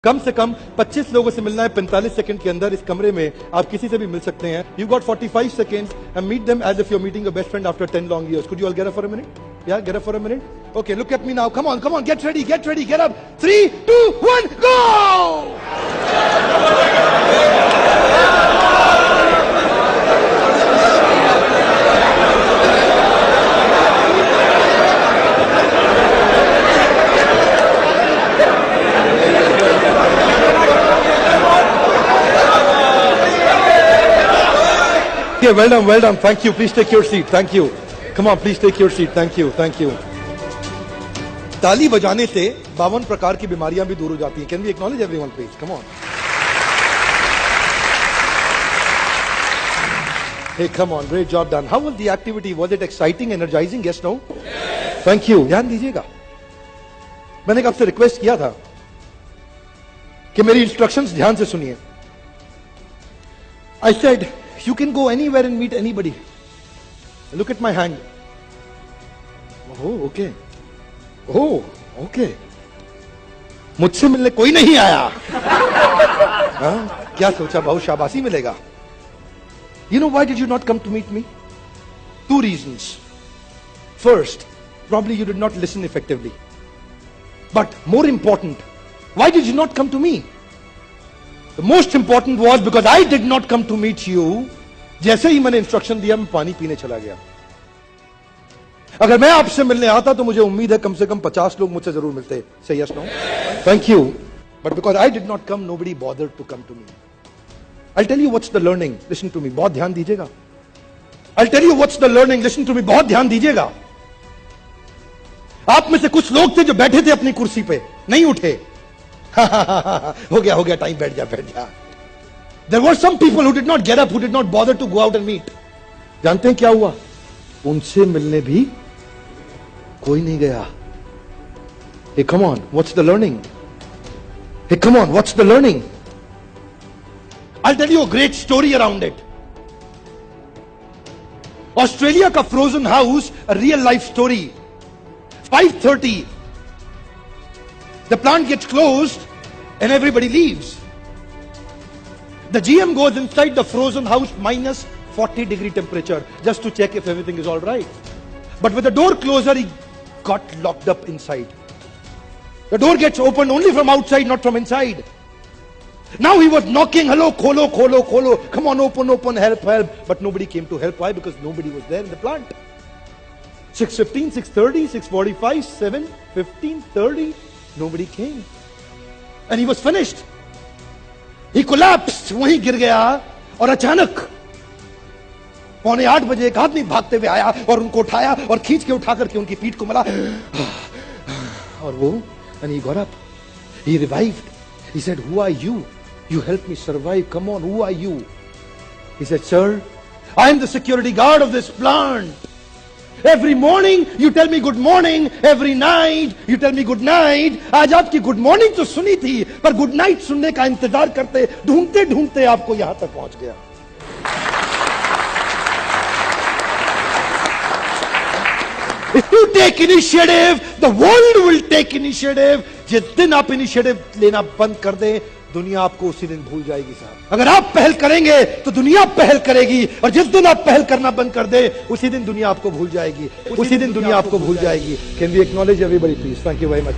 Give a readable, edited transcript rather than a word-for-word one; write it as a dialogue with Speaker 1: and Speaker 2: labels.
Speaker 1: कम से कम 25 लोगों से मिलना है 45 सेकंड के अंदर। इस कमरे में आप किसी से भी मिल सकते हैं। You got 45 seconds and meet them as if you're meeting a best friend after 10 long years. Could you all get up for a minute? Yeah, get up for a minute. Okay, look at me now. Come on, get ready, get up. 3, 2, 1, go! Yeah, well done. Thank you. Please take your seat. Thank you. Come on, please take your seat. Thank you. ताली बजाने से 52 प्रकार की बीमारियां भी दूर हो जाती हैं. Can we acknowledge everyone, please? Come on. Hey, come on. Great job done. How was the activity? Was it exciting, energizing? Yes, no? Yes. Thank you. ध्यान दीजिएगा. मैंने आपसे रिक्वेस्ट किया था कि मेरी इंस्ट्रक्शंस ध्यान से सुनिए. I said, you can go anywhere and meet anybody. Look at my hand. Oh, okay. मुझसे मिलने कोई नहीं आया. क्या सोचा बहुत शाबाशी मिलेगा. You know why did you not come to meet me? 2 reasons. First, probably you did not listen effectively. But more important, why did you not come to me? The most important was because I did not come to meet you. जैसे ही मैंने instruction दिया मैं पानी पीने चला गया. अगर मैं आपसे मिलने आता तो मुझे उम्मीद है कम से कम 50 लोग मुझसे जरूर मिलते. Say yes, no? Thank you. But because I did not come, nobody bothered to come to me. I'll tell you what's the learning. Listen to me. बहुत ध्यान दीजिएगा. I'll tell you what's the learning. Listen to me. बहुत ध्यान दीजिएगा. आप में से कुछ लोग थे जो बैठे थे अपनी कुर्सी पे, नहीं उठे. हो गया टाइम, बैठ जा. There were some people who did not get up, who did not bother to go out and meet. जानते हैं क्या हुआ? उनसे मिलने भी कोई नहीं गया. Hey, come on, what's the learning? Hey, come on, what's the learning? I'll tell you a great story around it. Australia का frozen house, a real life story. 5:30, the plant gets closed and everybody leaves. The GM goes inside the frozen house minus 40-degree temperature just to check if everything is all right. But with the door closer, he got locked up inside. The door gets opened only from outside, not from inside. Now he was knocking, hello, kholo. Come on, open, help. But nobody came to help. Why? Because nobody was there in the plant. 6:15, 6:30, 6:45, 7, 15, 30. Nobody came. And he was finished. He collapsed. वहीं गिर गया और अचानक 7:45 बजे एक आदमी भागते हुए आया और उनको उठाया और खींच के उठा करके उनकी पीठ को मला और वो and he got up. He revived. He said, who are you? You helped me survive. Come on, who are you? He said, sir, I am the security guard of this plant. Every morning you tell me good morning, every night you tell me good night. आज आपकी good morning तो सुनी थी, पर good night सुनने का इंतजार करते ढूंढते आपको यहां तक पहुंच गया. If you take initiative, the world will take initiative. जिस दिन आप इनिशिएटिव लेना बंद कर दें, दुनिया आपको उसी दिन भूल जाएगी साहब. अगर आप पहल करेंगे तो दुनिया पहल करेगी, और जिस दिन आप पहल करना बंद कर दे उसी दिन दुनिया आपको भूल जाएगी. Can we acknowledge everybody, please? Thank you very much.